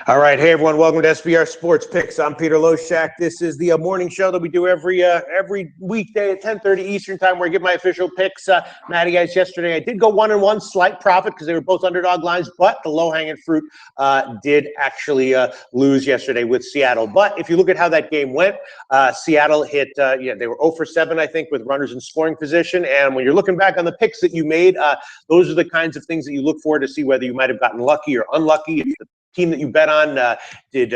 All right, hey everyone, welcome to SBR Sports Picks. I'm Peter Loshak. This is the morning show that we do every weekday at 10:30 Eastern Time, where I give my official picks. Matty, guys, yesterday I did go 1-1, slight profit because they were both underdog lines, but the low-hanging fruit did actually lose yesterday with Seattle. But if you look at how that game went, Seattle hit, they were 0 for 7, I think, with runners in scoring position. And when you're looking back on the picks that you made, those are the kinds of things that you look for to see whether you might have gotten lucky or unlucky. If the team that you bet on did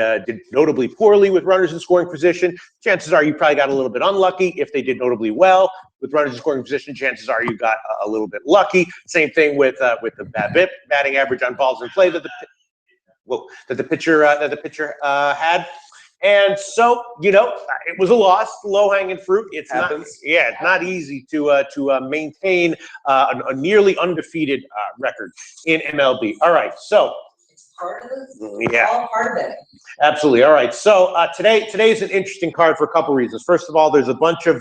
notably poorly with runners in scoring position, chances are you probably got a little bit unlucky. If they did notably well with runners in scoring position, chances are you got a little bit lucky. Same thing with the batting average on balls in play that the pitcher had. And so, it was a loss, low-hanging fruit. It's not easy to maintain a nearly undefeated record in MLB. All right, so. Part of it. Yeah. All part of it. Absolutely. All right. So today is an interesting card for a couple reasons. First of all, there's a bunch of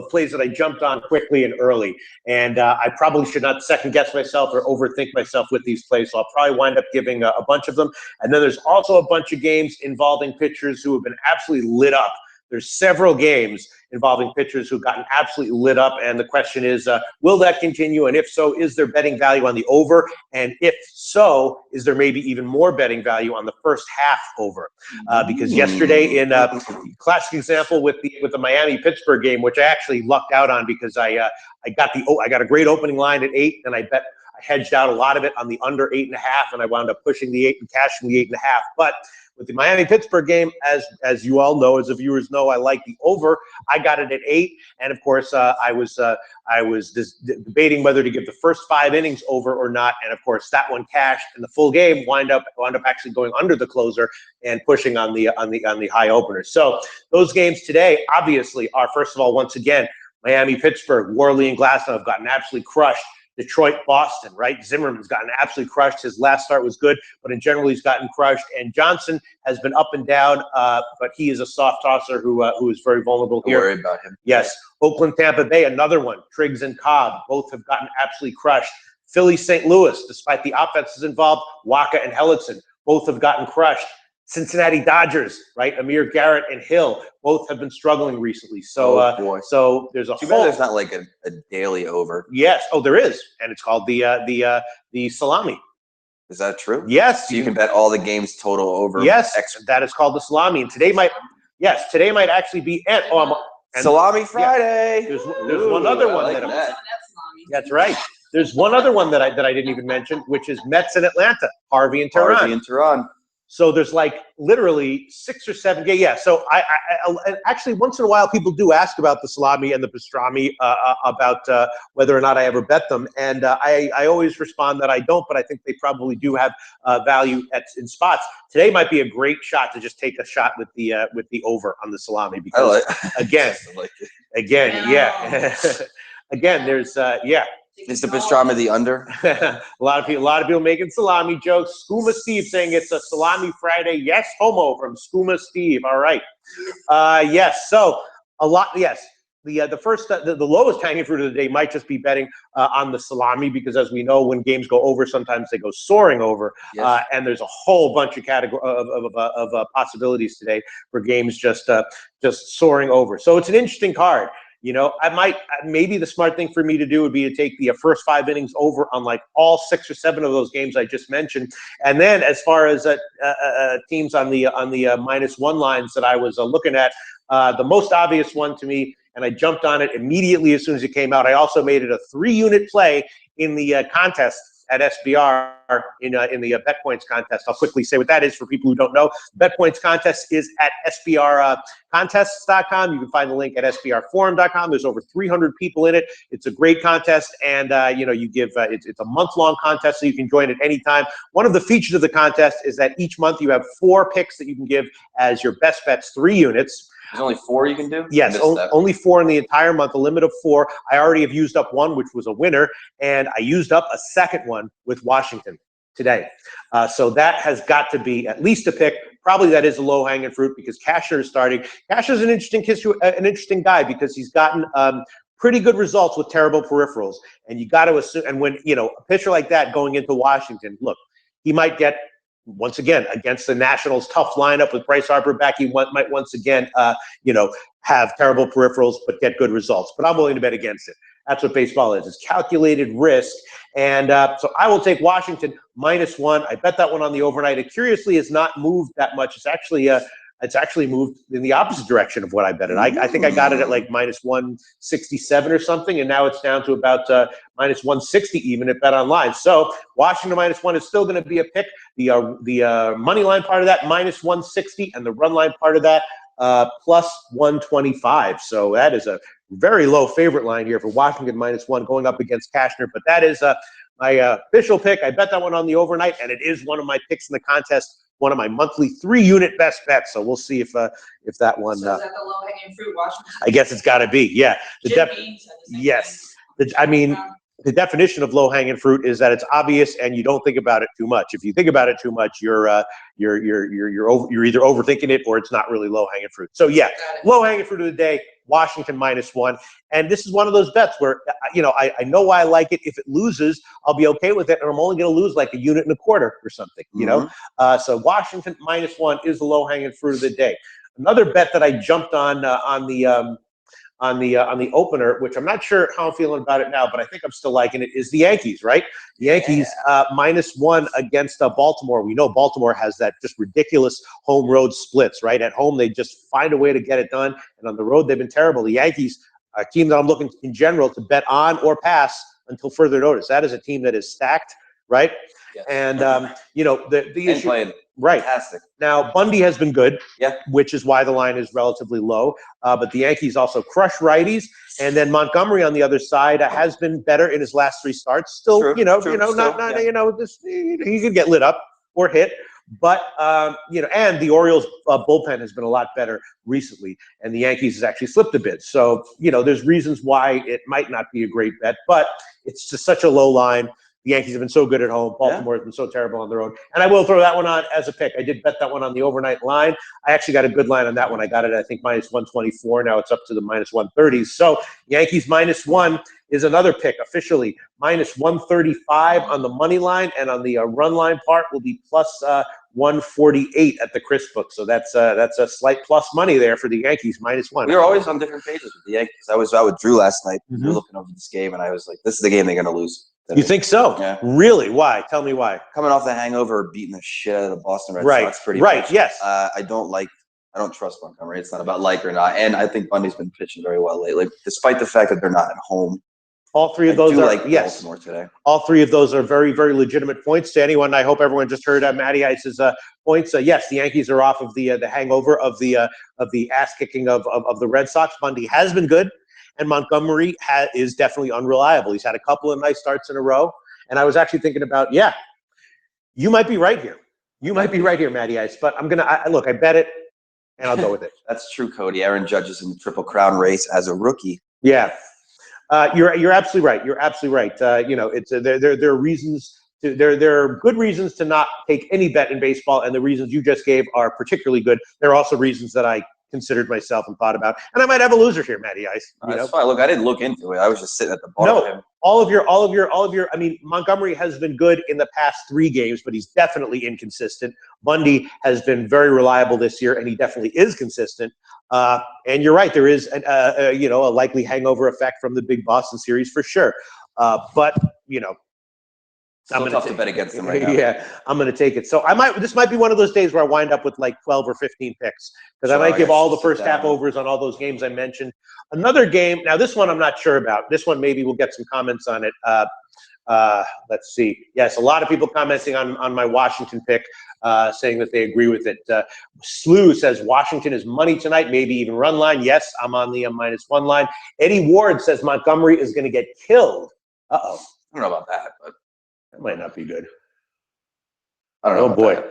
plays that I jumped on quickly and early, and I probably should not second guess myself or overthink myself with these plays. So I'll probably wind up giving a bunch of them. And then there's also a bunch of games involving pitchers who have been absolutely lit up. There's several games involving pitchers who've gotten absolutely lit up, and the question is, will that continue? And if so, is there betting value on the over? And if so, is there maybe even more betting value on the first half over? Because yesterday, in a classic example with the Miami-Pittsburgh game, which I actually lucked out on because I got a great opening line at 8, and I hedged out a lot of it on the under 8.5, and I wound up pushing the 8 and cashing the 8.5. But with the Miami-Pittsburgh game, as you all know, as the viewers know, I like the over. I got it at 8, and of course, I was debating whether to give the first 5 innings over or not, and of course, that one cashed, and the full game wound up actually going under the closer and pushing on the high opener. So those games today, obviously, are first of all, once again, Miami-Pittsburgh, Worley and Glasnow have gotten absolutely crushed. Detroit, Boston, right? Zimmerman's gotten absolutely crushed. His last start was good, but in general, he's gotten crushed. And Johnson has been up and down, but he is a soft tosser who is very vulnerable here. Don't worry about him. Yes. Oakland, Tampa Bay, another one. Triggs and Cobb, both have gotten absolutely crushed. Philly, St. Louis, despite the offenses involved, Waka and Hellickson, both have gotten crushed. Cincinnati Dodgers, right? Amir Garrett and Hill both have been struggling recently. So, so there's a too bad there's not like a daily over. Yes. Oh, there is, and it's called the salami. Is that true? Yes. So you can bet all the games total over. Yes, that is called the salami, and today might actually be Salami Friday. Yeah. There's one other one that's right. There's one other one that I didn't even mention, which is Mets in Atlanta, Harvey and Tehran. So there's like literally 6 or 7 games. Yeah. So I actually once in a while people do ask about the salami and the pastrami, about whether or not I ever bet them, and I always respond that I don't, but I think they probably do have value in spots. Today might be a great shot to just take a shot with the over on the salami, because again, there's Is the pastrami the under? a lot of people making salami jokes. Skooma Steve saying it's a salami Friday. Yes, homo from Skooma Steve. All right. Yes. So a lot. Yes. The lowest hanging fruit of the day might just be betting on the salami, because as we know, when games go over, sometimes they go soaring over. Yes. And there's a whole bunch of possibilities today for games just soaring over. So it's an interesting card. Maybe the smart thing for me to do would be to take the first 5 innings over on like all 6 or 7 of those games I just mentioned. And then as far as teams on the -1 lines that I was looking at, the most obvious one to me, and I jumped on it immediately as soon as it came out. I also made it a 3-unit play in the contest at SBR in the Bet Points contest. I'll quickly say what that is for people who don't know. Bet Points contest is at SBRcontests.com. You can find the link at SBRforum.com. There's over 300 people in it. It's a great contest, and you give it's a month-long contest, so you can join at any time. One of the features of the contest is that each month you have 4 picks that you can give as your best bets, 3 units. There's only 4 you can do? Yes, only 4 in the entire month, a limit of 4. I already have used up 1, which was a winner, and I used up a second one with Washington today. So that has got to be at least a pick. Probably that is a low-hanging fruit because Casher is starting. Casher's an interesting guy because he's gotten pretty good results with terrible peripherals. And you got to assume, and when, a pitcher like that going into Washington, look, he might get once again, against the Nationals' tough lineup with Bryce Harper back, he might once again, have terrible peripherals but get good results. But I'm willing to bet against it. That's what baseball is. It's calculated risk. And so I will take Washington -1. I bet that one on the overnight. It curiously has not moved that much. It's actually moved in the opposite direction of what I bet it. I think I got it at like -167 or something, and now it's down to about -160 even at Bet Online. So Washington -1 is still going to be a pick. The money line part of that -160, and the run line part of that +125. So that is a very low favorite line here for Washington -1 going up against Cashner. But that is my official pick. I bet that one on the overnight, and it is one of my picks in the contest. One of my monthly 3-unit best bets. So we'll see if that one. So is that the low-hanging fruit, Washington? I guess it's got to be. Yeah. Yes. The definition of low-hanging fruit is that it's obvious and you don't think about it too much. If you think about it too much, you're either overthinking it or it's not really low-hanging fruit. So yeah, low-hanging fruit of the day, Washington -1. And this is one of those bets where, I know why I like it. If it loses, I'll be okay with it. And I'm only going to lose like 1.25 units or something, So Washington -1 is the low-hanging fruit of the day. Another bet that I jumped on the opener, which I'm not sure how I'm feeling about it now, but I think I'm still liking it, is the Yankees, right? The Yankees -1 against Baltimore. We know Baltimore has that just ridiculous home road splits, right? At home, they just find a way to get it done. And on the road, they've been terrible. The Yankees, a team that I'm looking in general to bet on or pass until further notice. That is a team that is stacked, right? Yes. And, the issue. Playing right. Fantastic. Now, Bundy has been good, yeah, which is why the line is relatively low. But the Yankees also crush righties. And then Montgomery on the other side has been better in his last 3 starts. Still, true, he could get lit up or hit. But, and the Orioles bullpen has been a lot better recently. And the Yankees has actually slipped a bit. So, there's reasons why it might not be a great bet. But it's just such a low line. The Yankees have been so good at home. Baltimore has been so terrible on the road. And I will throw that one on as a pick. I did bet that one on the overnight line. I actually got a good line on that one. I got it, I think, -124. Now it's up to the -130s. So Yankees -1 is another pick officially. -135 on the money line, and on the run line part will be +148 at the Chris book. So that's a slight plus money there for the Yankees -1. We were always on different pages with the Yankees. I was out with Drew last night. We were looking over this game, and I was like, this is the game they're going to lose. You think so? Yeah. Really? Why? Tell me why. Coming off the hangover, beating the shit out of the Boston Red Sox pretty much. Right, yes. I don't trust Montgomery. It's not about like or not. And I think Bundy's been pitching very well lately, despite the fact that they're not at home. All three of those are Baltimore today. All 3 of those are very, very legitimate points to anyone. I hope everyone just heard Matty Ice's points. Yes, the Yankees are off of the hangover of the ass kicking of the Red Sox. Bundy has been good, and Montgomery is definitely unreliable. He's had a couple of nice starts in a row, and I was actually thinking about, you might be right here. You might be right here, Matty Ice. But I'm gonna look. I bet it, and I'll go with it. That's true, Cody. Aaron Judge is in the Triple Crown race as a rookie. Yeah. You're absolutely right. You're absolutely right. It's there are reasons there are good reasons to not take any bet in baseball, and the reasons you just gave are particularly good. There are also reasons that I considered myself and thought about, and I might have a loser here, Matty Ice. That's fine. Look, I didn't look into it. I was just sitting at the bar with him. All of your. I mean, Montgomery has been good in the past 3 games, but he's definitely inconsistent. Bundy has been very reliable this year, and he definitely is consistent. And you're right. There is a likely hangover effect from the big Boston series for sure. But Still tough to bet against them right now. Yeah, I'm going to take it. So this might be one of those days where I wind up with like 12 or 15 picks, because I might give all the first half overs on all those games I mentioned. Another game. Now, this one I'm not sure about. This one maybe we'll get some comments on it. Let's see. Yes, a lot of people commenting on my Washington pick, saying that they agree with it. Slew says Washington is money tonight, maybe even run line. Yes, I'm on the -1 line. Eddie Ward says Montgomery is going to get killed. Uh-oh. I don't know about that, but that might not be good. I don't know. Oh, boy.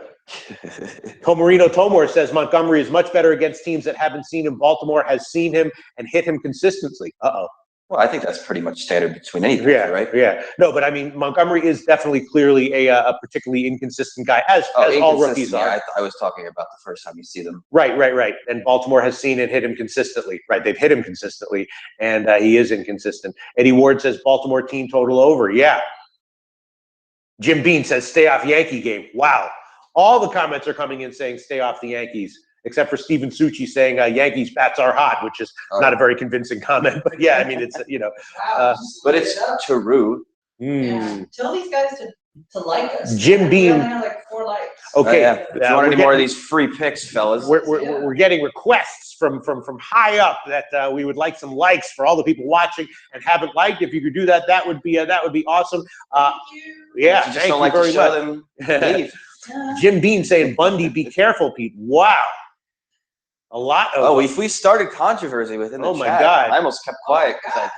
Tomarino Tomor says Montgomery is much better against teams that haven't seen him. Baltimore has seen him and hit him consistently. Uh-oh. Well, I think that's pretty much standard between any pitcher, right? Yeah. No, but I mean, Montgomery is definitely clearly a particularly inconsistent guy, as all rookies are. Yeah, I was talking about the first time you see them. Right. And Baltimore has seen and hit him consistently. Right, they've hit him consistently, and he is inconsistent. Eddie Ward says Baltimore team total over. Yeah. Jim Bean says stay off Yankee game. Wow. All the comments are coming in saying stay off the Yankees, except for Steven Succi saying Yankees bats are hot, which is not a very convincing comment. But yeah, I mean, it's, you know. Wow, But it's true. yeah. Tell these guys to like us. Jim Beam. We only have like 4 likes. Okay. If you want any more of these free picks, fellas. We're getting requests from high up that we would like some likes for all the people watching and haven't liked. If you could do that, that would be awesome. Thank you. Yeah, You just thank don't you like to very show much. them leave. Jim Beam saying Bundy, be careful, Pete. Wow, a lot of. Oh, if we started controversy within the Oh my chat, God. I almost kept quiet because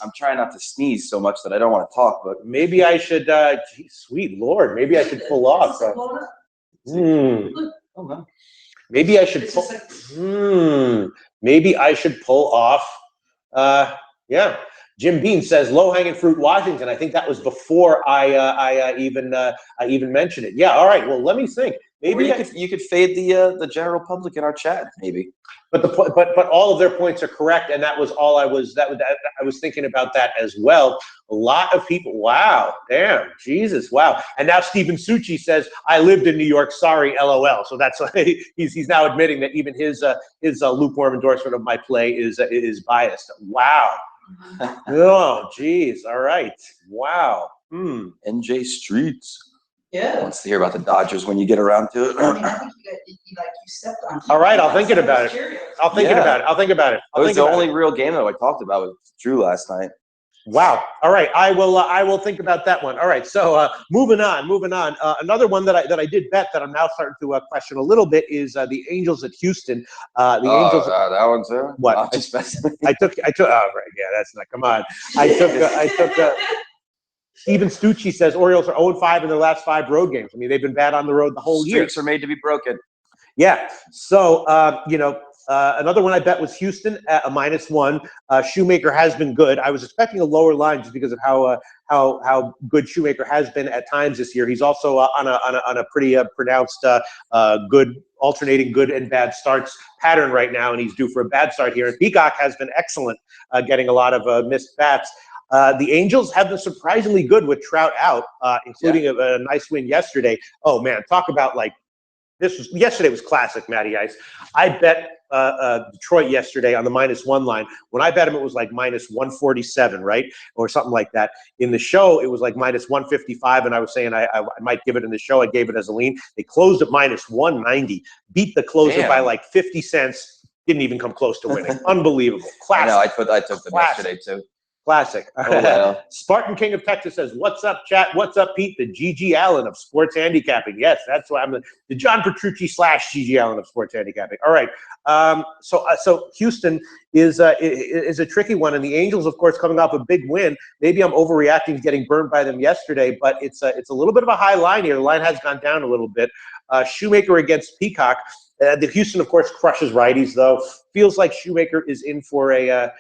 I'm trying not to sneeze so much that I don't want to talk. But Maybe I should. Geez, sweet Lord, maybe I should pull off. oh no. Maybe I should pull. Maybe I should pull off. Yeah. Jim Beam says low-hanging fruit Washington. I think that was before I even mentioned it. Yeah. All right. Well, let me think. Maybe you could fade the general public in our chat, maybe. But all of their points are correct, and that was all I was I was thinking about that as well. A lot of people. Wow. Damn. Jesus. Wow. And now Steven Succi says I lived in New York. Sorry. LOL. So that's he's now admitting that even his lukewarm endorsement of my play is biased. Wow. Oh, geez. All right. Wow. NJ Streets. Yeah. Wants to hear about the Dodgers when you get around to it. I mean, I think you stepped on. All right, I'll think about it. I'll think about it. It was the only real game that I talked about with Drew last night. Wow. All right, I will think about that one. All right, so moving on. Another one that I did bet that I'm now starting to question a little bit is the Angels at Houston. Angels. That one too. What? I took. Oh, right. Yeah, that's not. Come on. I took. Steven Stucci says Orioles are 0-5 in their last 5 road games. I mean, they've been bad on the road the whole year. Streaks are made to be broken. Yeah. So, another one I bet was Houston at a -1. Shoemaker has been good. I was expecting a lower line just because of how good Shoemaker has been at times this year. He's also on a pretty pronounced good alternating good and bad starts pattern right now, and he's due for a bad start here. And Peacock has been excellent, getting a lot of missed bats. The Angels have been surprisingly good with Trout out, including a nice win yesterday. Oh man, talk about yesterday was classic, Matty Ice. I bet Detroit yesterday on the -1 line. When I bet him, it was like -147, right, or something like that. In the show, it was like -155, and I was saying I might give it in the show. I gave it as a lean. They closed at -190, beat the closer by like 50 cents. Didn't even come close to winning. Unbelievable, classic. I know. I took them yesterday too. Classic. Oh, wow. Spartan King of Texas says, "What's up, chat? What's up, Pete? The Gigi Allen of sports handicapping." Yes, that's why I'm the John Petrucci / Gigi Allen of sports handicapping. All right. So Houston is a tricky one, and the Angels, of course, coming off a big win. Maybe I'm overreacting to getting burned by them yesterday, but it's a little bit of a high line here. The line has gone down a little bit. Shoemaker against Peacock. The Houston, of course, crushes righties, though. Feels like Shoemaker is in for a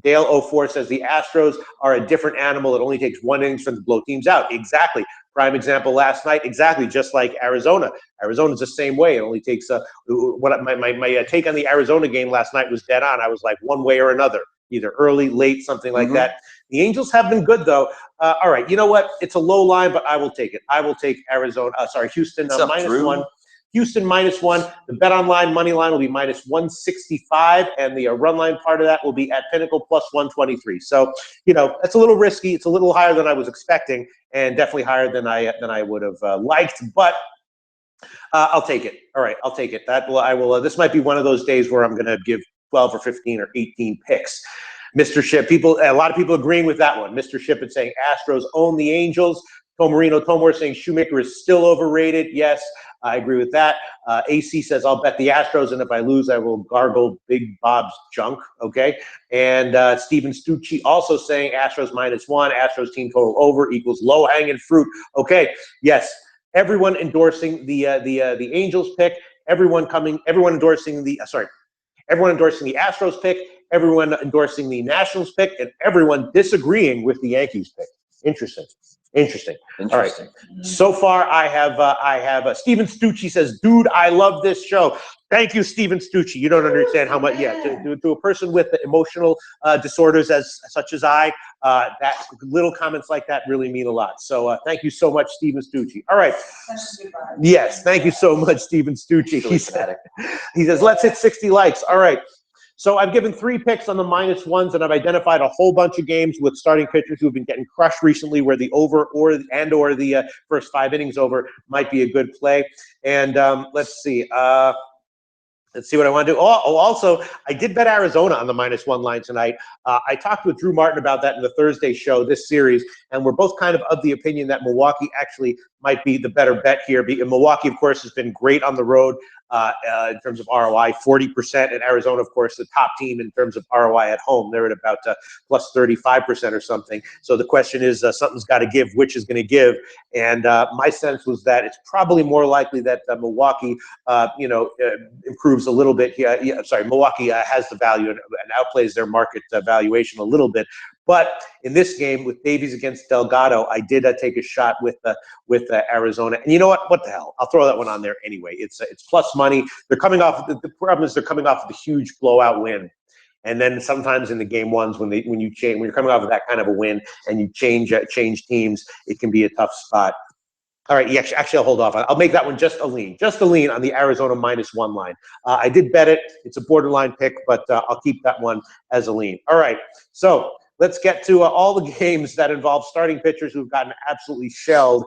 Dale 04 says the Astros are a different animal. It only takes 1 innings for them to blow teams out. Exactly. Prime example last night. Exactly, just like Arizona. Arizona's the same way. It only takes my take on the Arizona game last night was dead on. I was like one way or another, either early, late, something like that. The Angels have been good, though. All right, you know what? It's a low line, but I will take it. I will take Houston -1. Houston -1. The bet online money line will be -165, and the run line part of that will be at Pinnacle +123. So, that's a little risky. It's a little higher than I was expecting, and definitely higher than I would have liked. But I'll take it. All right, I'll take it. I will. This might be one of those days where I'm going to give 12 or 15 or 18 picks. Mr. Ship, a lot of people agreeing with that one. Mr. Ship is saying Astros own the Angels. Tomorino saying Shoemaker is still overrated. Yes, I agree with that. AC says I'll bet the Astros, and if I lose, I will gargle Big Bob's junk. Okay. And Steven Stucci also saying Astros -1, Astros team total over equals low hanging fruit. Okay. Yes. Everyone endorsing the Angels pick. Everyone endorsing the Astros pick. Everyone endorsing the Nationals pick, and everyone disagreeing with the Yankees pick. Interesting. Interesting. Interesting. All right. So far, I have Steven Stucci says, "Dude, I love this show." Thank you, Steven Stucci. You don't understand how much. Yeah, to a person with emotional disorders such as I, that little comments like that really mean a lot. So thank you so much, Steven Stucci. All right. Yes, thank you so much, Steven Stucci. He says, "Let's hit 60 likes." All right. So I've given 3 picks on the -1s, and I've identified a whole bunch of games with starting pitchers who have been getting crushed recently, where the over or the first 5 innings over might be a good play. And let's see. Let's see what I want to do. Also, I did bet Arizona on the -1 line tonight. I talked with Drew Martin about that in the Thursday show, this series, and we're both kind of the opinion that Milwaukee actually might be the better bet here. Milwaukee, of course, has been great on the road in terms of ROI, 40%, and Arizona, of course, the top team in terms of ROI at home. They're at about plus 35% or something. So the question is, something's got to give. Which is going to give? And my sense was that it's probably more likely that Milwaukee, improves a little bit. Milwaukee has the value and outplays their market valuation a little bit. But in this game with Davies against Delgado, I did take a shot with Arizona. And you know what? What the hell? I'll throw that one on there anyway. It's plus money. They're coming off. The problem is they're coming off of the huge blowout win. And then sometimes in the game ones, when you're coming off of that kind of a win and you change teams, it can be a tough spot. All right, yeah, actually, I'll hold off. I'll make that one just a lean on the Arizona -1 line. I did bet it. It's a borderline pick, but I'll keep that one as a lean. All right, so let's get to all the games that involve starting pitchers who've gotten absolutely shelled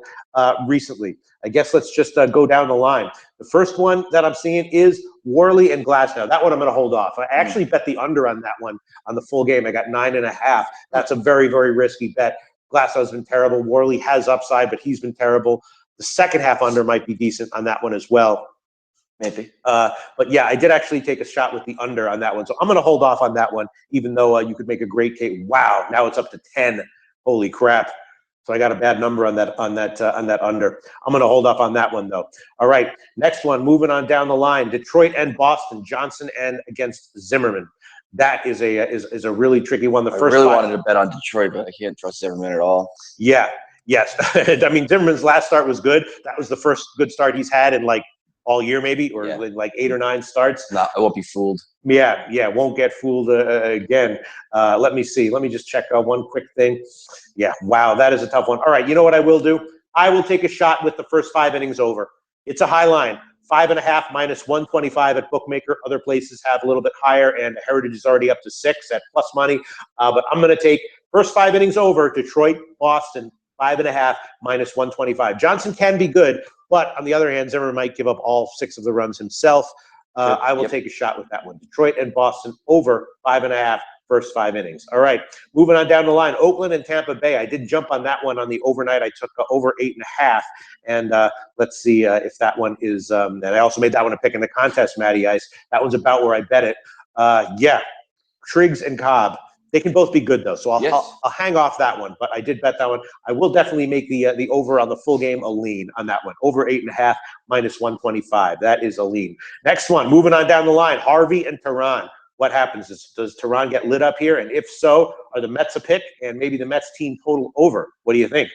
recently. I guess let's just go down the line. The first one that I'm seeing is Worley and Glasnow. That one I'm going to hold off. I actually bet the under on that one on the full game. I got 9.5. That's a very, very risky bet. Glasnow's been terrible. Worley has upside, but he's been terrible. The second half under might be decent on that one as well. Maybe. But yeah, I did actually take a shot with the under on that one. So I'm going to hold off on that one, even though you could make a great case. Wow, now it's up to 10. Holy crap. So I got a bad number on that under. I'm going to hold off on that one, though. All right, next one, moving on down the line. Detroit and Boston, Johnson and against Zimmerman. That is a really tricky one. I really wanted to bet on Detroit, but I can't trust Zimmerman at all. Yeah, yes. I mean, Zimmerman's last start was good. That was the first good start he's had in like all year, maybe, or like 8 or 9 starts. No, I won't be fooled. Yeah, won't get fooled again. Let me see. Let me just check one quick thing. Yeah, wow, that is a tough one. All right, you know what I will do? I will take a shot with the first 5 innings over. It's a high line. 5.5 -125 at bookmaker. Other places have a little bit higher, and Heritage is already up to 6 at plus money. But I'm going to take first 5 innings over. Detroit, Boston, 5.5 -125. Johnson can be good, but on the other hand, Zimmerman might give up all 6 of the runs himself. I will take a shot with that one. Detroit and Boston over 5.5. First 5 innings. All right, moving on down the line. Oakland and Tampa Bay. I did jump on that one on the overnight. I took over 8.5, and let's see if that one is. And I also made that one a pick in the contest, Matty Ice. That one's about where I bet it. Yeah, Triggs and Cobb. They can both be good though, so I'll hang off that one. But I did bet that one. I will definitely make the over on the full game a lean on that one. Over 8.5 -125. That is a lean. Next one. Moving on down the line. Harvey and Tehran. What happens? Does Tehran get lit up here? And if so, are the Mets a pick? And maybe the Mets team total over? What do you think?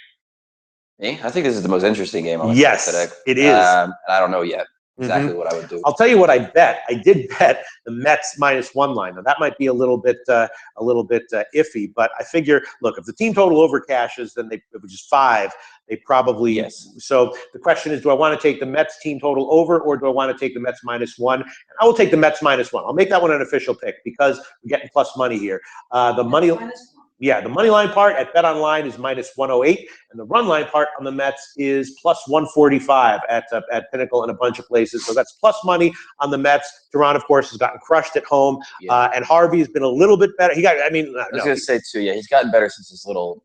Me? I think this is the most interesting game on the yes, today. It is. And I don't know yet exactly what I would do. I'll tell you what I bet. I did bet the Mets -1 line. Now that might be a little bit iffy, but I figure, look, if the team total over cashes, then which is 5. They probably So the question is, do I want to take the Mets team total over, or do I want to take the Mets -1? And I will take the Mets -1. I'll make that one an official pick because we're getting plus money here. The money line part at BetOnline is -108, and the run line part on the Mets is plus 145 at Pinnacle and a bunch of places. So that's plus money on the Mets. Tehran, of course, has gotten crushed at home, and Harvey has been a little bit better. I was going to say too, he's gotten better since his little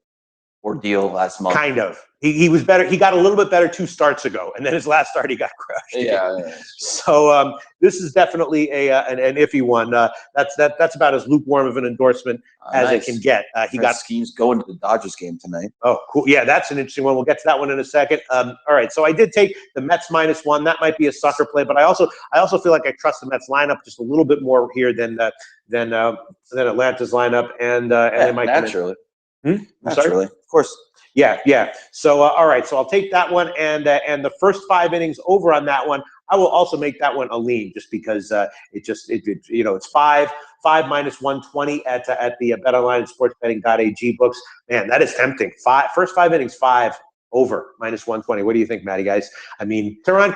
ordeal last month. Kind of. He was better. He got a little bit better 2 starts ago, and then his last start he got crushed. Yeah. So this is definitely an iffy one. That's about as lukewarm of an endorsement as it can get. He got schemes going to the Dodgers game tonight. Oh, cool. Yeah, that's an interesting one. We'll get to that one in a second. All right. So I did take the Mets -1. That might be a sucker play, but I also feel like I trust the Mets lineup just a little bit more here than Atlanta's lineup, and they might naturally. Sorry? Naturally, of course. Yeah. So, all right. So I'll take that one, and the first 5 innings over on that one. I will also make that one a lean, just because it's five minus 120 at the BetOnline and sportsbetting.ag books. Man, that is tempting. First 5 innings, 5 over minus 120. What do you think, Matty, guys? I mean, Tehran,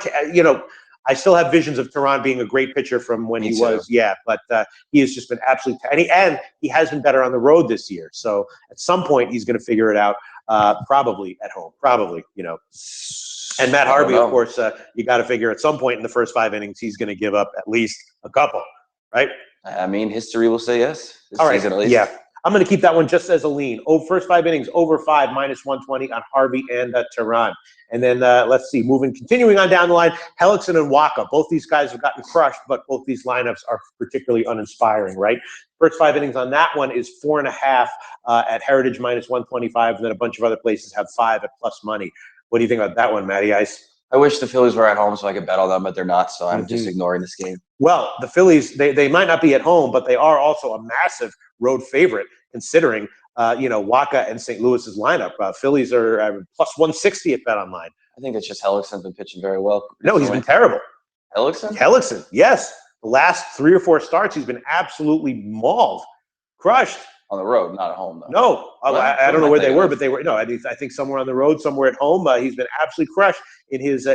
I still have visions of Tehran being a great pitcher from when he was, but he has just been absolutely, and he has been better on the road this year. So at some point, he's going to figure it out, probably at home, And Matt Harvey, of course, you got to figure at some point in the first 5 innings, he's going to give up at least a couple, right? I mean, history will say yes. All right, yeah. I'm going to keep that one just as a lean. First 5 innings, over 5, minus 120 on Harvey and Tehran. And then let's see, continuing on down the line, Hellickson and Waka. Both these guys have gotten crushed, but both these lineups are particularly uninspiring, right? First 5 innings on that one is 4.5 at Heritage minus 125, and then a bunch of other places have 5 at plus money. What do you think about that one, Matty Ice? I wish the Phillies were at home so I could bet on them, but they're not, so I'm just ignoring this game. Well, the Phillies, they might not be at home, but they are also a massive road favorite, considering Waka and St. Louis's lineup. Phillies are plus 160 at BetOnline. I think it's just Hellickson's been pitching very well. No, he's been terrible. Hellickson, yes. The last 3 or 4 starts, he's been absolutely mauled, crushed. On the road, not at home, though. No, I don't know where they were, but they were. No, I think somewhere on the road, somewhere at home. He's been absolutely crushed in his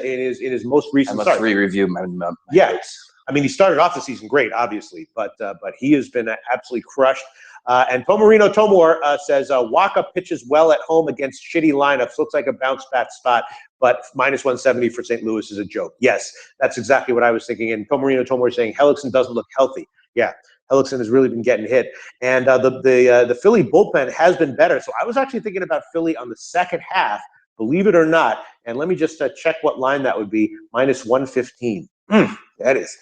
most recent start. I must re-review my notes. I mean, he started off the season great, obviously, but he has been absolutely crushed. And Tomarino Tomor says Waka pitches well at home against shitty lineups. Looks like a bounce back spot, but minus 170 for St. Louis is a joke. Yes, that's exactly what I was thinking. And Tomarino Tomor is saying Hellickson doesn't look healthy. Yeah. Hellickson has really been getting hit, and the Philly bullpen has been better. So I was actually thinking about Philly on the second half, believe it or not. And let me just check what line that would be. Minus 115. That is.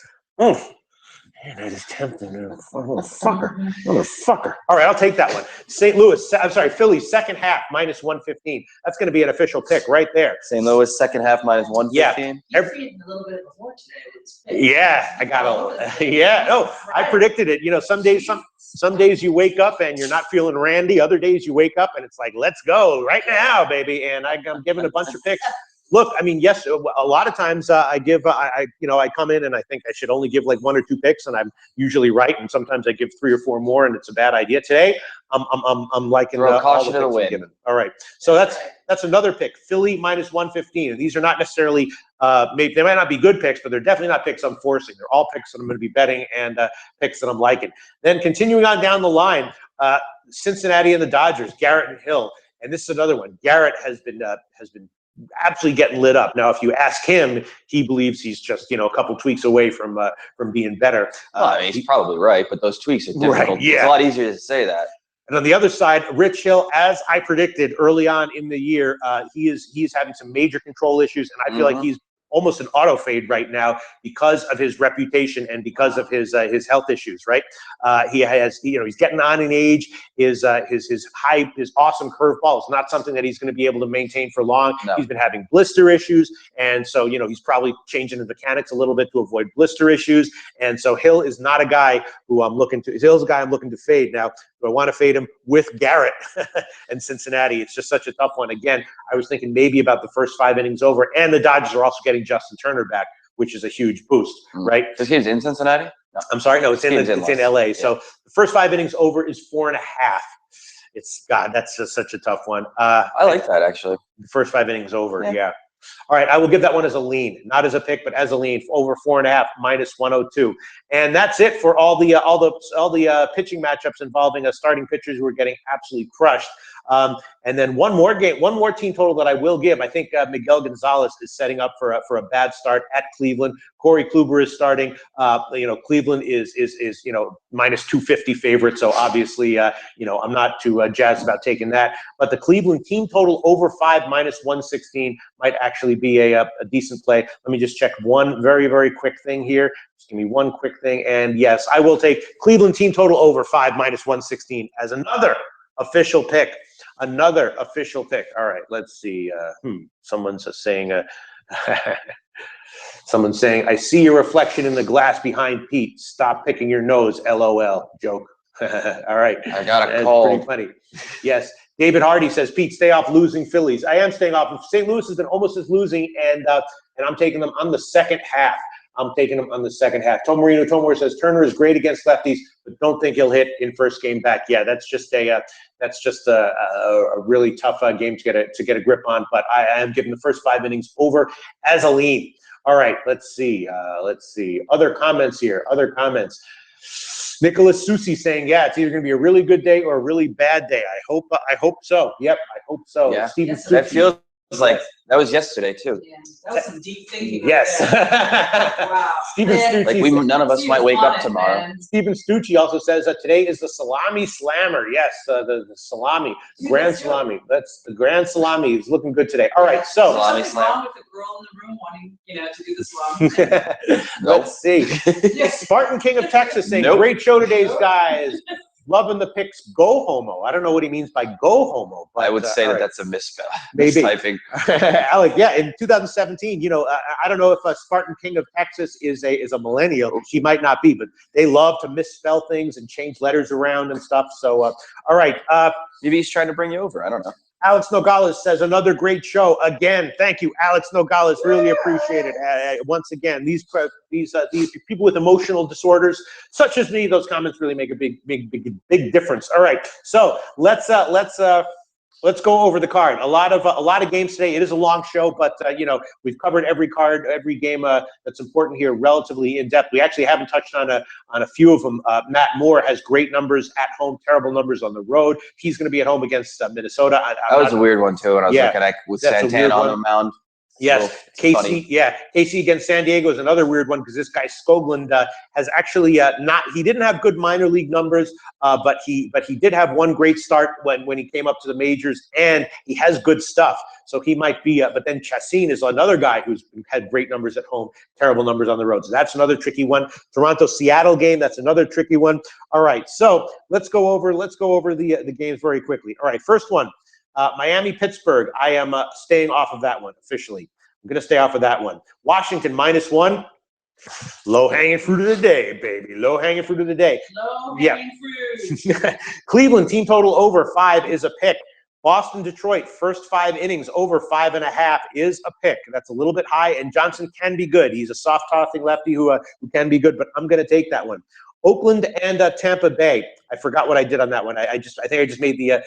Man, that is tempting. Motherfucker. All right, I'll take that one. Philly, second half, minus 115. That's going to be an official pick right there. St. Louis, second half, minus 115. Yeah. You're feeding a little bit before today. Yeah, I got a. Yeah, I predicted it. Some days you wake up and you're not feeling randy. Other days you wake up and it's like, let's go right now, baby. And I'm giving a bunch of picks. Look, I mean, yes, a lot of times I come in and I think I should only give like 1 or 2 picks, and I'm usually right. And sometimes I give 3 or 4 more, and it's a bad idea. Today, I'm liking all the picks I'm giving. All right, so that's another pick. Philly minus 115, and these are not necessarily they might not be good picks, but they're definitely not picks I'm forcing. They're all picks that I'm going to be betting and picks that I'm liking. Then continuing on down the line, Cincinnati and the Dodgers, Garrett and Hill, and this is another one. Garrett has been absolutely getting lit up. Now, if you ask him, he believes he's just a couple tweaks away from being better. He's probably right, but those tweaks are difficult. Right, yeah. It's a lot easier to say that. And on the other side, Rich Hill, as I predicted early on in the year, he's having some major control issues, and I feel like he's almost an auto fade right now because of his reputation and because of his health issues. Right, he's getting on in age. His awesome curveball is not something that he's going to be able to maintain for long. No. He's been having blister issues, and so he's probably changing his mechanics a little bit to avoid blister issues. And so Hill is not a guy who I'm looking to. Hill's a guy I'm looking to fade now. Do I want to fade him with Garrett and Cincinnati? It's just such a tough one. Again, I was thinking maybe about the first 5 innings over, and the Dodgers are also getting Justin Turner back, which is a huge boost, right? This game's in Cincinnati? No. I'm sorry, no, it's in LA. Yeah. So the first 5 innings over is 4.5. That's just such a tough one. I like that, actually. The first 5 innings over, yeah. All right, I will give that one as a lean, not as a pick, but as a lean, over 4.5, minus 102, and that's it for all the pitching matchups involving starting pitchers who are getting absolutely crushed. And then one more team total that I will give. I think Miguel Gonzalez is setting up for a bad start at Cleveland. Corey Kluber is starting. Cleveland is minus 250 favorite. So obviously, I'm not too jazzed about taking that. But the Cleveland team total over 5, minus 116 might actually be a decent play. Let me just check one very, very quick thing here. Just give me one quick thing. And yes, I will take Cleveland team total over 5, minus 116 as another official pick. Another official pick. All right, let's see. Someone's saying, I see your reflection in the glass behind Pete. Stop picking your nose. LOL. Joke. All right. I got a call. Pretty funny. Yes. David Hardy says, Pete, stay off losing Phillies. I am staying off. St. Louis has been almost as losing, and I'm taking them on the second half. I'm taking him on the second half. Tomorino says Turner is great against lefties, but don't think he'll hit in first game back. Yeah, that's just a really tough game to get a grip on. But I am giving the first 5 innings over as a lean. All right, let's see. Other comments here. Nicholas Susi saying, yeah, it's either going to be a really good day or a really bad day. I hope so. Yep, I hope so. Yeah, Steven that Susi. feels like that was yesterday too. Yeah, that was some deep thinking. Yes. Wow. Steven Stucci. Like none of us might wake up tomorrow. Man. Steven Stucci also says that today is the salami slammer. Yes, the salami, grand salami. That's the grand salami. Is looking good today. All right, so salami something wrong with the girl in the room wanting, to do the salami. let's see. Spartan King of Texas saying, great show today, guys. Loving the picks. Go homo. I don't know what he means by go homo. But, I would say right. that's a misspell. Maybe. Mistyping. Alec, yeah, in 2017, I don't know if a Spartan King of Texas is a millennial. She might not be, but they love to misspell things and change letters around and stuff. So, all right. Maybe he's trying to bring you over. I don't know. Alex Nogales says, another great show. Again, thank you, Alex Nogales. Really appreciate it. Once again, these people with emotional disorders, such as me, those comments really make a big difference. All right, so let's go over the card. A lot of games today. It is a long show, but we've covered every card, every game that's important here, relatively in depth. We actually haven't touched on a few of them. Matt Moore has great numbers at home, terrible numbers on the road. He's going to be at home against Minnesota. That was a weird one too. When I was looking at with Santana on the mound. Yes, Casey. Yeah, Casey against San Diego is another weird one because this guy Skoglund has actually he didn't have good minor league numbers, but he did have one great start when he came up to the majors, and he has good stuff. So he might be. But then Chassin is another guy who's had great numbers at home, terrible numbers on the road. So that's another tricky one. Toronto-Seattle game. That's another tricky one. All right, so let's go over the games very quickly. All right, first one. Miami-Pittsburgh, I am staying off of that one officially. I'm going to stay off of that one. Washington, -1. Low-hanging fruit of the day, baby. Low-hanging fruit of the day. Low-hanging fruit. Cleveland, team total over 5 is a pick. Boston, Detroit, first 5 innings over 5.5 is a pick. That's a little bit high, and Johnson can be good. He's a soft-tossing lefty who can be good, but I'm going to take that one. Oakland and Tampa Bay. I forgot what I did on that one. I think I just made the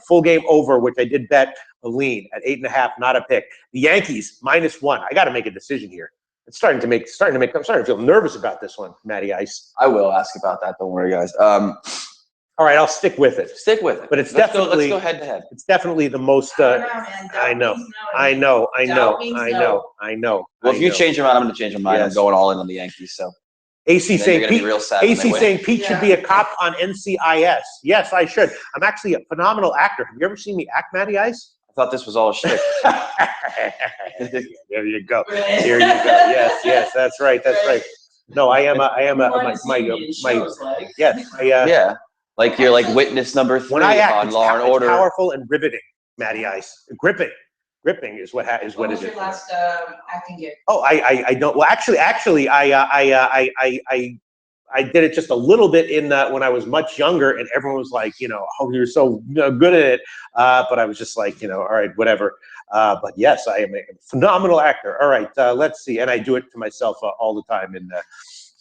full game over, which I did bet a lean at 8.5, not a pick. The Yankees -1. I got to make a decision here. I'm starting to feel nervous about this one, Matty Ice. I will ask about that. Don't worry, guys. All right, I'll stick with it. Stick with it. But it's let's definitely go head to head. It's definitely the most. I know. Well, if you change your mind, I'm going to change my mind. Yes. I'm going all in on the Yankees. So. AC saying Pete should be a cop on NCIS. Yes, I should. I'm actually a phenomenal actor. Have you ever seen me act, Matty Ice? I thought this was all a shtick. There you go. There you go. Yes, that's right. No, I am yeah. Like you're like witness number 3 when I act, on Law and Order. Powerful and riveting, Matty Ice. Gripping is what it is. What was your last acting gig? Oh, I don't. Well, actually, I did it just a little bit in when I was much younger, and everyone was like, oh, you're so good at it. But I was just like, all right, whatever. But yes, I am a phenomenal actor. All right, let's see, and I do it to myself all the time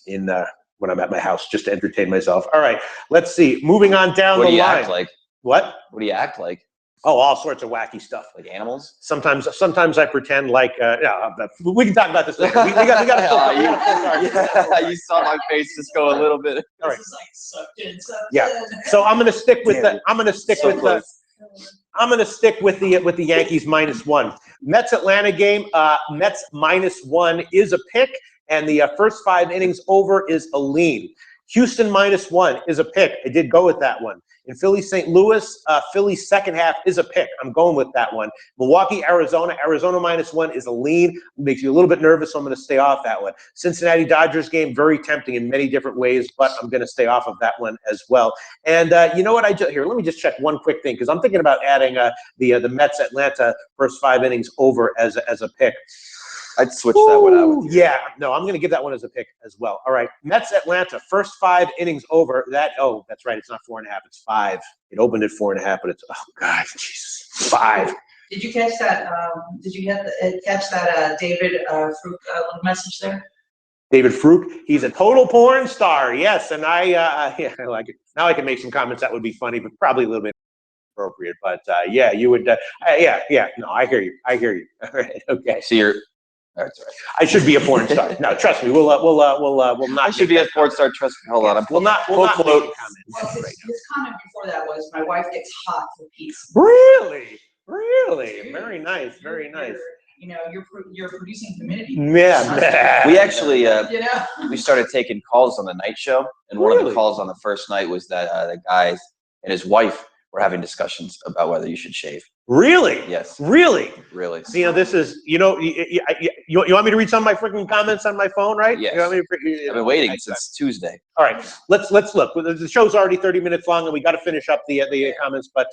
in when I'm at my house just to entertain myself. All right, let's see. Moving on down the line. What do you act like? What? What do you act like? Oh, all sorts of wacky stuff. Like animals? Sometimes I pretend like, we can talk about this later. We got a full card. Yeah, you saw my face just go a little bit. All right. This is like sucked in. Yeah. So I'm going to stick with the Yankees -1. Mets Atlanta game, Mets -1 is a pick, and the first 5 innings over is a lean. Houston -1 is a pick. I did go with that one. In Philly, St. Louis, Philly's second half is a pick. I'm going with that one. Milwaukee, Arizona -1 is a lean. Makes you a little bit nervous, so I'm going to stay off that one. Cincinnati Dodgers game, very tempting in many different ways, but I'm going to stay off of that one as well. And you know what? Here, let me just check one quick thing, because I'm thinking about adding the Mets Atlanta first 5 innings over as a pick. I'd switch that one out with you. Yeah, no, I'm going to give that one as a pick as well. All right, Mets Atlanta, first 5 innings over. That's right. It's not 4.5. It's 5. It opened at 4.5, but it's Jesus, 5. Did you catch that? Did you catch that David Fruit little message there? David Fruit, he's a total porn star. Yes, and I like it. Now I can make some comments that would be funny, but probably a little bit appropriate. But yeah, you would. Yeah. No, I hear you. All right. Okay. So you're. That's right. I should be a porn star. No, trust me. We'll not. I should be a porn star. Trust me. Hold on. We'll not make a comment. Well, his comment before that was, "My wife gets hot for peace." Really? Very nice. Very nice. You're producing humidity. Yeah. We actually, You we started taking calls on the night show, and one of the calls on the first night was that the guy and his wife were having discussions about whether you should shave. Really? Yes. Really? See, this is, you want me to read some of my freaking comments on my phone, right? Yes. You want me to, I've been waiting since Tuesday. All right, let's look. The show's already 30 minutes long, and we got to finish up the comments. But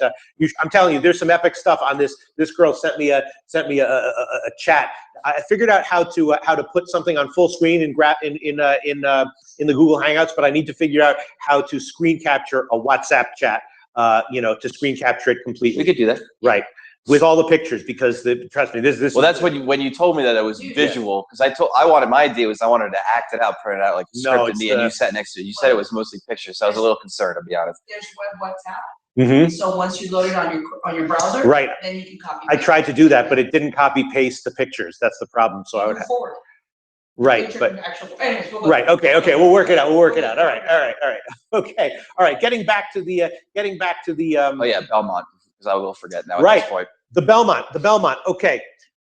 I'm telling you, there's some epic stuff on this. This girl sent me a chat. I figured out how to put something on full screen in the Google Hangouts, but I need to figure out how to screen capture a WhatsApp chat. To screen capture it completely. We could do that, right? With all the pictures, because trust me, this. Well, that's when you told me that it was visual, because I wanted to act it out, print it out like scripted me, and you sat next to it. You said it was mostly pictures, so I was a little concerned, to be honest. There's WhatsApp. Mm-hmm. So once you load it on your browser, right? Then you can copy. I tried to do that, but it didn't copy paste the pictures. That's the problem. So I would have. Forward. Right, but anyways, right, okay, we'll work it out. All right. Okay, all right. Getting back to the. Oh yeah, Belmont, because I will forget now. Right, at this point. the Belmont. Okay,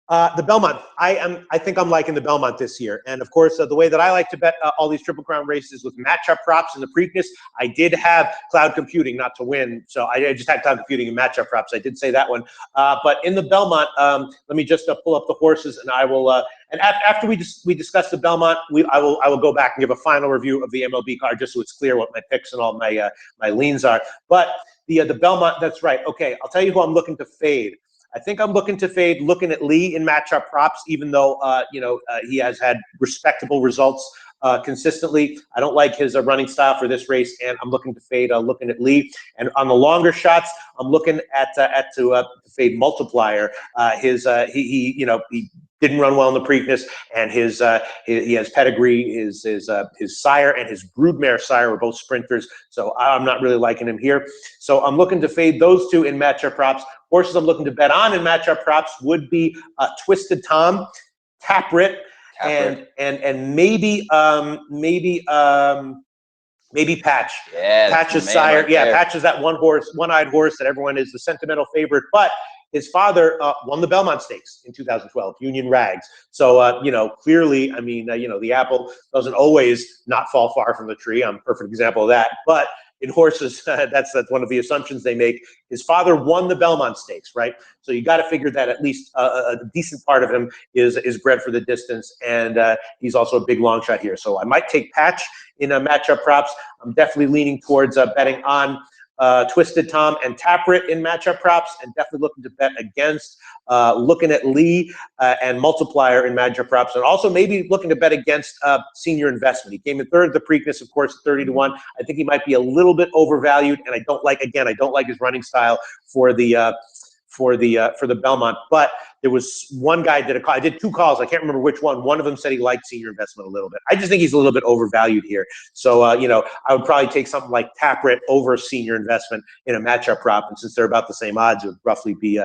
the Belmont. I think I'm liking the Belmont this year, and of course, the way that I like to bet all these Triple Crown races with matchup props and the Preakness. I did have Cloud Computing not to win, so I just had Cloud Computing and matchup props. I did say that one, but in the Belmont, let me just pull up the horses, and I will. And after we discuss the Belmont, I will go back and give a final review of the MLB card, just so it's clear what my picks and all my leans are. But the Belmont, that's right. Okay, I'll tell you who I'm looking to fade. I think I'm looking to fade, looking at Lee in matchup props, even though he has had respectable results consistently. I don't like his running style for this race, and I'm looking to fade, looking at Lee. And on the longer shots, I'm looking to fade Multiplier. He didn't run well in the Preakness, and he has pedigree. His sire and his broodmare sire were both sprinters, so I'm not really liking him here. So I'm looking to fade those two in matchup props. Horses I'm looking to bet on in matchup props would be Twisted Tom, Taprit, and maybe Patch. Yeah, Patch's sire. Yeah, Patch is that one-eyed horse that everyone is the sentimental favorite, but his father won the Belmont Stakes in 2012, Union Rags. So, clearly, I mean, the apple doesn't always not fall far from the tree. I'm a perfect example of that. But in horses, that's one of the assumptions they make. His father won the Belmont Stakes, right? So you got to figure that at least a decent part of him is bred for the distance, and he's also a big long shot here. So I might take Patch in matchup props. I'm definitely leaning towards betting on Twisted Tom and Taprit in matchup props, and definitely looking to bet against looking at Lee and Multiplier in matchup props, and also maybe looking to bet against Senior Investment. He came in third at the Preakness, of course, 30-1. I think he might be a little bit overvalued, and I don't like his running style for the Belmont. But there was one guy did a call. I did 2 calls. I can't remember which one. One of them said he liked Senior Investment a little bit. I just think he's a little bit overvalued here. So, I would probably take something like Taprit over Senior Investment in a matchup prop. And since they're about the same odds, it would roughly be,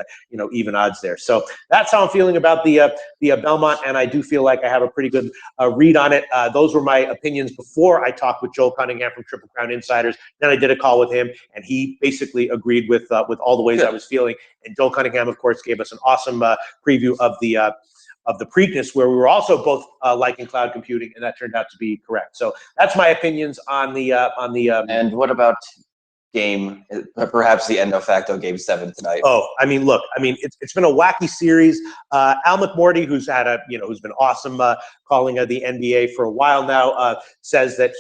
even odds there. So that's how I'm feeling about the Belmont. And I do feel like I have a pretty good read on it. Those were my opinions before I talked with Joel Cunningham from Triple Crown Insiders. Then I did a call with him, and he basically agreed with all the ways I was feeling. And Joel Cunningham, of course, gave us an awesome preview of the Preakness, where we were also both liking Cloud Computing, and that turned out to be correct. So that's my opinions on the. And what about perhaps the endo facto game 7 tonight? Oh, I mean, look, it's been a wacky series. Al McMorty, who's been awesome calling the NBA for a while now, says that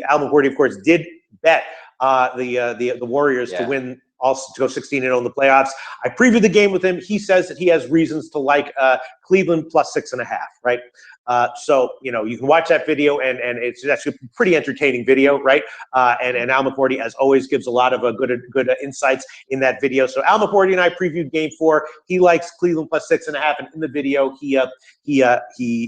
Al McMorty, of course, did bet the Warriors to win also to go 16-0 in the playoffs. I previewed the game with him. He says that he has reasons to like Cleveland plus 6.5, right? So, you know, you can watch that video, and it's actually a pretty entertaining video, right? And Al McCourty, as always, gives a lot of good insights in that video. So Al McCourty and I previewed Game 4. He likes Cleveland plus 6.5, and in the video, he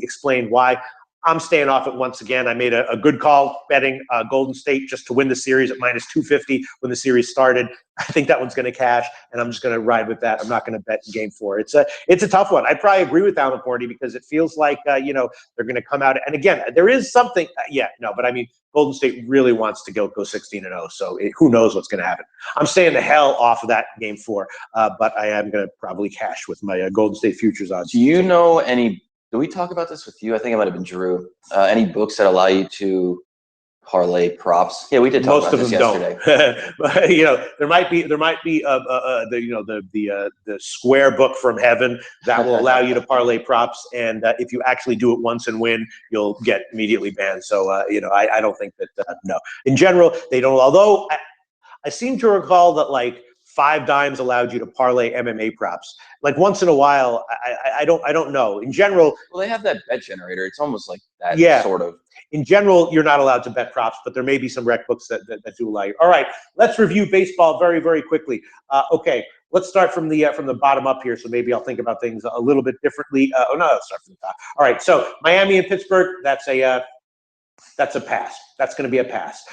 explained why. I'm staying off it once again. I made a good call betting Golden State just to win the series at minus 250 when the series started. I think that one's going to cash, and I'm just going to ride with that. I'm not going to bet in Game 4. It's a tough one. I probably agree with Al McCourty because it feels like you know, they're going to come out. And again, there is something. But I mean, Golden State really wants to go 16-0. So who knows what's going to happen? I'm staying the hell off of that Game 4, but I am going to probably cash with my Golden State futures odds. Do you know any? Did we talk about this with you? I think it might have been Drew. Any books that allow you to parlay props? Yeah, we did talk about this yesterday. But, you know, there might be the square book from heaven that will allow you to parlay props, and if you actually do it once and win, you'll get immediately banned. So you know, I don't think that no. In general, they don't. Although I seem to recall that like 5 Dimes allowed you to parlay MMA props. Like once in a while, I don't know. In general, well, they have that bet generator. It's almost like that, sort of. In general, you're not allowed to bet props, but there may be some rec books that do allow you. All right, let's review baseball very, very quickly. Okay, let's start from the bottom up here. So maybe I'll think about things a little bit differently. Let's start from the top. All right, so Miami and Pittsburgh. That's a pass. That's going to be a pass.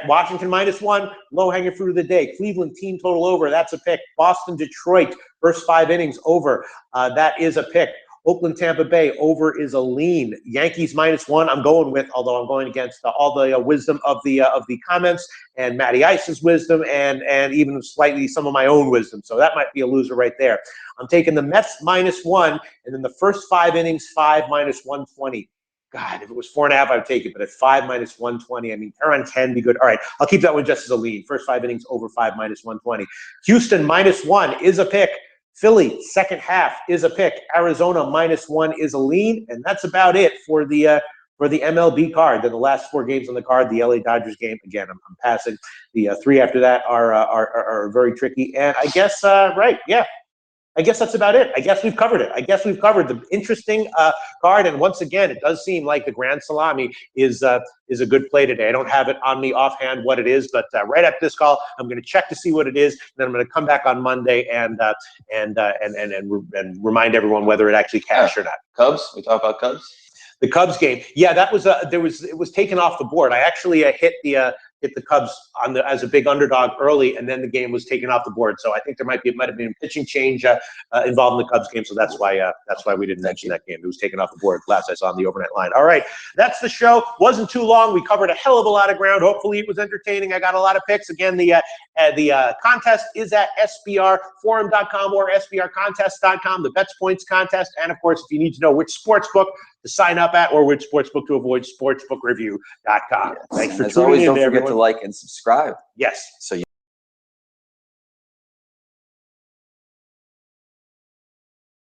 Washington -1, low-hanging fruit of the day. Cleveland team total over. That's a pick. Boston, Detroit, first 5 innings over. That is a pick. Oakland, Tampa Bay, over is a lean. Yankees -1, I'm going with, although I'm going against all the wisdom of the comments and Matty Ice's wisdom and even slightly some of my own wisdom. So that might be a loser right there. I'm taking the Mets -1, and then the first 5 innings, 5 -120. God, if it was 4.5, I would take it. But at 5 -120, I mean, Tehran can be good. All right, I'll keep that one just as a lead. First 5 innings over 5 -120. Houston -1 is a pick. Philly second half is a pick. Arizona -1 is a lean, and that's about it for the MLB card. Then the last 4 games on the card, the LA Dodgers game. Again, I'm passing. The 3 after that are very tricky. And I guess I guess that's about it. I guess we've covered it. I guess we've covered the interesting card. And once again, it does seem like the Grand Salami is a good play today. I don't have it on me offhand what it is, but right after this call, I'm going to check to see what it is. And then I'm going to come back on Monday and remind everyone whether it actually cashed or not. Cubs? We talk about Cubs? The Cubs game. Yeah, that was it was taken off the board. I actually hit the Cubs as a big underdog early, and then the game was taken off the board. So I think it might have been a pitching change involved in the Cubs game. So that's why we didn't mention that game. It was taken off the board last I saw on the overnight line. All right, that's the show. Wasn't too long. We covered a hell of a lot of ground. Hopefully it was entertaining. I got a lot of picks. Again, the contest is at sbrforum.com or sbrcontest.com. The Bets Points contest, and of course, if you need to know which sports book to sign up at or which sportsbook to avoid, sportsbookreview.com. Thanks for tuning in, don't forget everyone. to like and subscribe. Yes. So you